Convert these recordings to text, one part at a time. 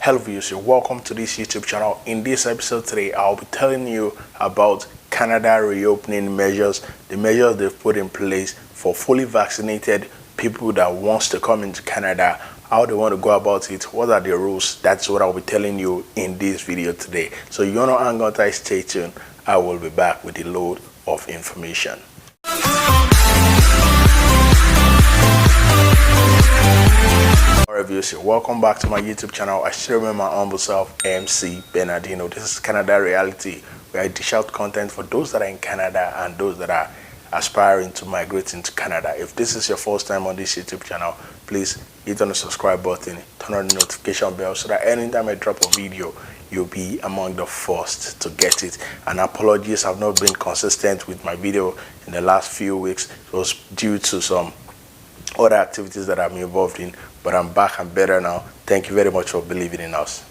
Hello viewers, welcome to this YouTube channel. In this episode today, I'll be telling you about Canada reopening measures, the measures they've put in place for fully vaccinated people that wants to come into Canada, how they want to go about it, what are the rules. That's what I'll be telling you in this video today. So you want to hang on tight, stay tuned. I will be back with a load of information. Viewers, welcome back to my YouTube channel. I still remember my humble self, MC Bernardino. This is Canada Reality, where I dish out content for those that are in Canada and those that are aspiring to migrate into Canada. If this is your first time on this YouTube channel, please hit on the subscribe button, turn on the notification bell so that anytime I drop a video, you'll be among the first to get it. And apologies, I've not been consistent with my video in the last few weeks. It was due to some other activities that I'm involved in, but I'm back and better now. Thank you very much for believing in us.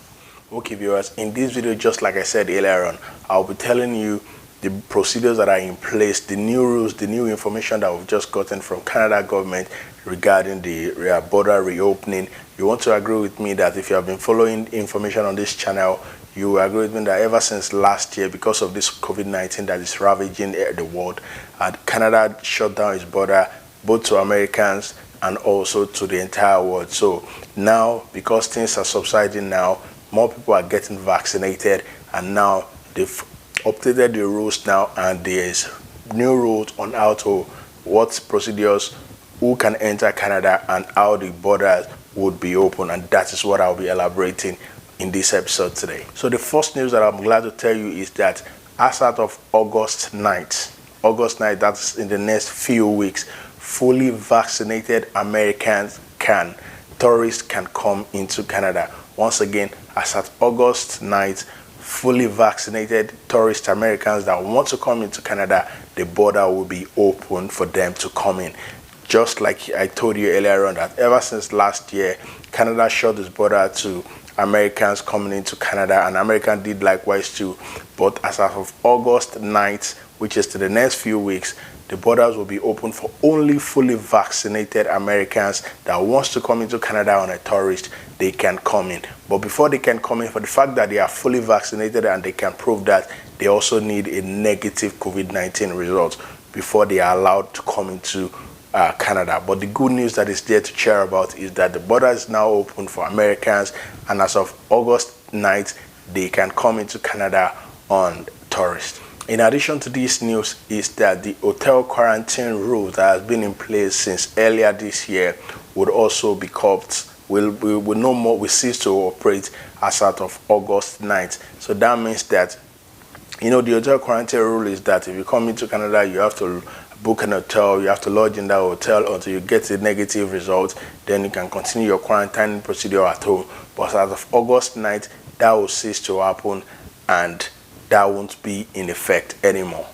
Okay viewers, in this video, just like I said earlier on, I'll be telling you the procedures that are in place, the new rules, the new information that we've just gotten from Canada government regarding the border reopening. You want to agree with me that if you have been following information on this channel, you agree with me that ever since last year, because of this COVID-19 that is ravaging the world, Canada shut down its border both to Americans and also to the entire world. So now, because things are subsiding now, more people are getting vaccinated, and now they've updated the rules now, and there's new rules on how to, what procedures, who can enter Canada, and how the borders would be open. And that is what I'll be elaborating in this episode today. So the first news that I'm glad to tell you is that as of August 9th, that's in the next few weeks, fully vaccinated tourists can come into Canada. Once again, as at August 9th, fully vaccinated tourist Americans that want to come into Canada, the border will be open for them to come in. Just like I told you earlier on, that ever since last year, Canada shut its border to Americans coming into Canada, and Americans did likewise too. But as of August 9th, which is to the next few weeks, the borders will be open for only fully vaccinated Americans that wants to come into Canada on a tourist. They can come in. But before they can come in, for the fact that they are fully vaccinated and they can prove that, they also need a negative COVID-19 result before they are allowed to come into Canada. But the good news that is there to share about is that the border is now open for Americans, and as of August 9th, they can come into Canada on tourist. In addition to this news is that the hotel quarantine rule that has been in place since earlier this year would also be capped. Will no more, we cease to operate as of August 9th. So that means that, you know, the hotel quarantine rule is that if you come into Canada, you have to book an hotel, you have to lodge in that hotel until you get a negative result. Then you can continue your quarantine procedure at home. But as of August 9th, that will cease to happen, and that won't be in effect anymore.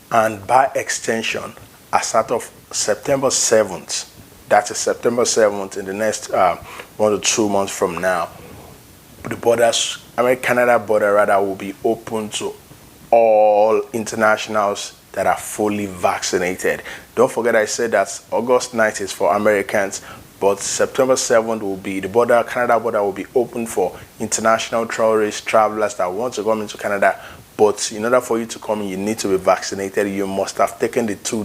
And by extension, as of September 7th, that is September 7th, in the next 1 to 2 months from now, the borders, Canada border rather, will be open to all internationals that are fully vaccinated. Don't forget I said that August 9th is for Americans, but September 7th will be the border, Canada border will be open for international tourists, travelers that want to come into Canada. But in order for you to come in, you need to be vaccinated. You must have taken the two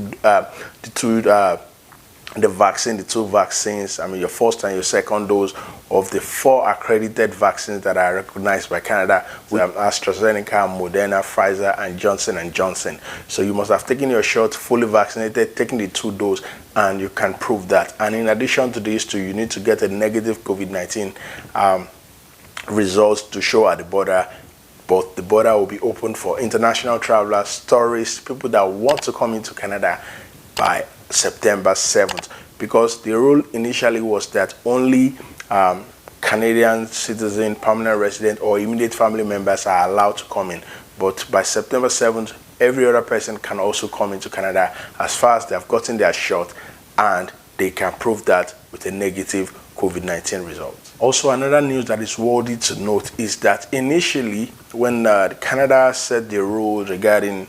vaccines. I mean, your first and your second dose of the 4 accredited vaccines that are recognized by Canada, with AstraZeneca, Moderna, Pfizer, and Johnson & Johnson. So you must have taken your shot, fully vaccinated, taken the 2 doses, and you can prove that. And in addition to these 2, you need to get a negative COVID-19 results to show at the border. But the border will be open for international travelers, tourists, people that want to come into Canada by September 7th. Because the rule initially was that only Canadian citizen, permanent resident, or immediate family members are allowed to come in. But by September 7th, every other person can also come into Canada as far as they have gotten their shot and they can prove that with a negative COVID-19 result. Also, another news that is worthy to note is that initially, when Canada set the rules regarding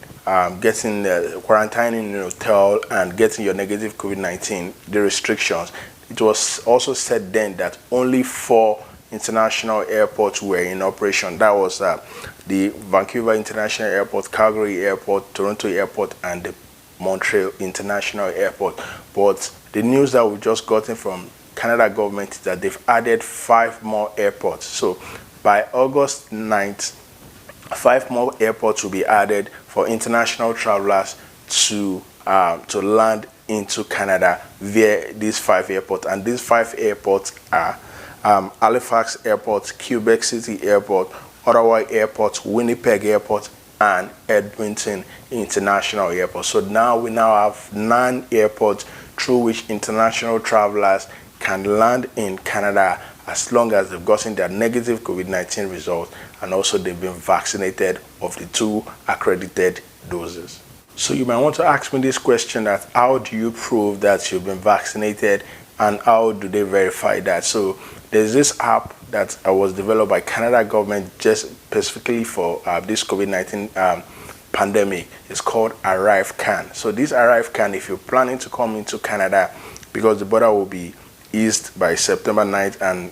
getting quarantining in a hotel and getting your negative COVID-19, the restrictions, it was also said then that only 4 international airports were in operation. That was the Vancouver International Airport, Calgary Airport, Toronto Airport, and the Montreal International Airport. But the news that we've just gotten from Canada government is that they've added 5 more airports. So by August 9th, 5 more airports will be added for international travelers to land into Canada via these 5 airports. And these 5 airports are Halifax Airport, Quebec City Airport, Ottawa Airport, Winnipeg Airport, and Edmonton International Airport. So now we have 9 airports through which international travelers can land in Canada as long as they've gotten their negative COVID-19 result and also they've been vaccinated of the 2 accredited doses. So you might want to ask me this question, that how do you prove that you've been vaccinated and how do they verify that? So there's this app that was developed by Canada government just specifically for this COVID-19 pandemic. It's called Arrive Can. So this Arrive Can, if you're planning to come into Canada, because the border will be eased by September 9th and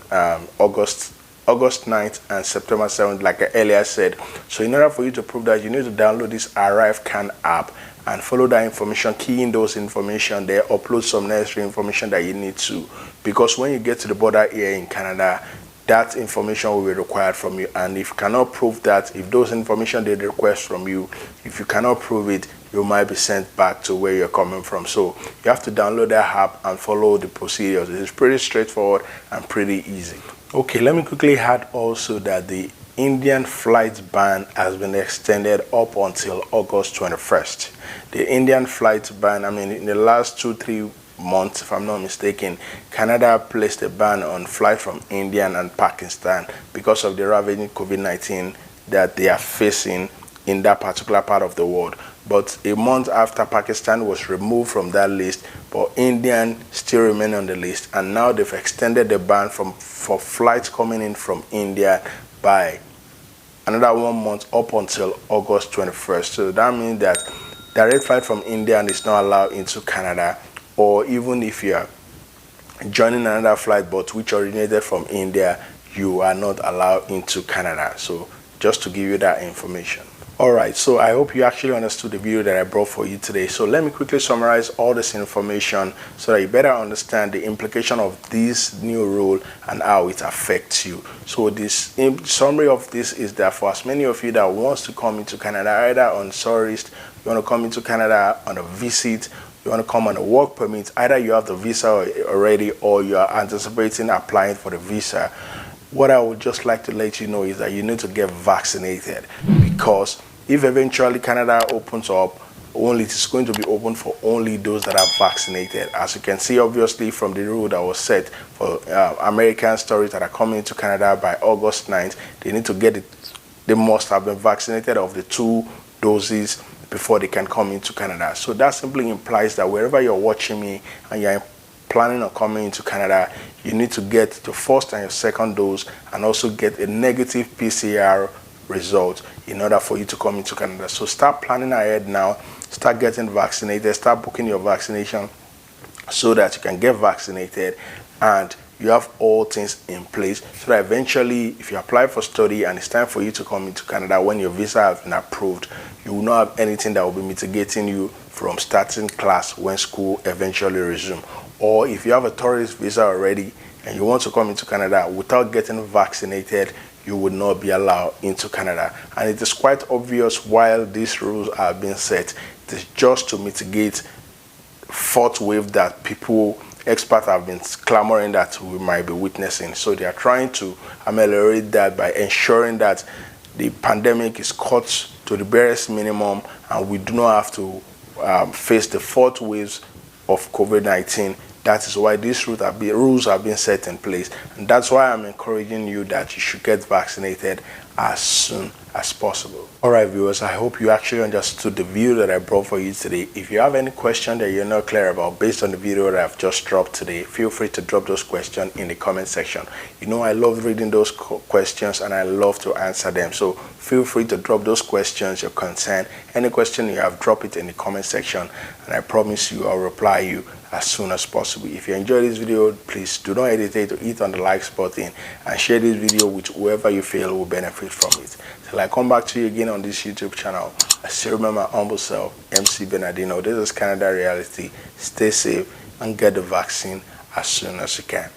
August 9th and September 7th, like I earlier said. So in order for you to prove that, you need to download this Arrive Can app and follow that information, key in those information there, upload some necessary information that you need to, because when you get to the border here in Canada, that information will be required from you. And if you cannot prove that, if those information they request from you, if you cannot prove it, you might be sent back to where you're coming from. So you have to download that app and follow the procedures. It's pretty straightforward and pretty easy. Okay, let me quickly add also that the Indian flight ban has been extended up until August 21st. The Indian flight ban, in the last 2-3 months, if I'm not mistaken, Canada placed a ban on flight from India and Pakistan because of the ravaging COVID-19 that they are facing in that particular part of the world. But a month after, Pakistan was removed from that list, but India still remain on the list, and now they've extended the ban for flights coming in from India by another 1 month up until August 21st. So that means that direct flight from India is not allowed into Canada, or even if you are joining another flight but which originated from India, you are not allowed into Canada. So just to give you that information. Alright, so I hope you actually understood the video that I brought for you today. So let me quickly summarize all this information so that you better understand the implication of this new rule and how it affects you. So this summary of this is that for as many of you that wants to come into Canada, either on tourist, you want to come into Canada on a visit, you want to come on a work permit, either you have the visa already or you are anticipating applying for the visa, what I would just like to let you know is that you need to get vaccinated, because if eventually Canada opens up, it is going to be open for only those that are vaccinated. As you can see, obviously, from the rule that was set for American tourists that are coming to Canada by August 9th, they need to get it. They must have been vaccinated of the 2 doses before they can come into Canada. So that simply implies that wherever you're watching me and you're planning on coming into Canada, you need to get your first and your second dose and also get a negative PCR result in order for you to come into Canada. So start planning ahead now, start getting vaccinated, start booking your vaccination so that you can get vaccinated and you have all things in place so that eventually if you apply for study and it's time for you to come into Canada, when your visa has been approved, you will not have anything that will be mitigating you from starting class when school eventually resumes. Or if you have a tourist visa already and you want to come into Canada without getting vaccinated, you would not be allowed into Canada. And it is quite obvious while these rules are being set, it is just to mitigate fourth wave that experts have been clamoring that we might be witnessing. So they are trying to ameliorate that by ensuring that the pandemic is cut to the barest minimum and we do not have to face the fourth waves of COVID-19. That is why these rules have been set in place. And that's why I'm encouraging you that you should get vaccinated as soon as possible. Alright viewers, I hope you actually understood the video that I brought for you today. If you have any question that you're not clear about based on the video that I've just dropped today, feel free to drop those questions in the comment section. You know, I love reading those questions and I love to answer them. So feel free to drop those questions, your concern, any question you have, drop it in the comment section, and I promise you I'll reply you as soon as possible. If you enjoyed this video, please do not hesitate to hit on the likes button and share this video with whoever you feel will benefit from it. Till I come back to you again on this YouTube channel, I still remember my humble self, MC Bernardino. This is Canada Reality. Stay safe and get the vaccine as soon as you can.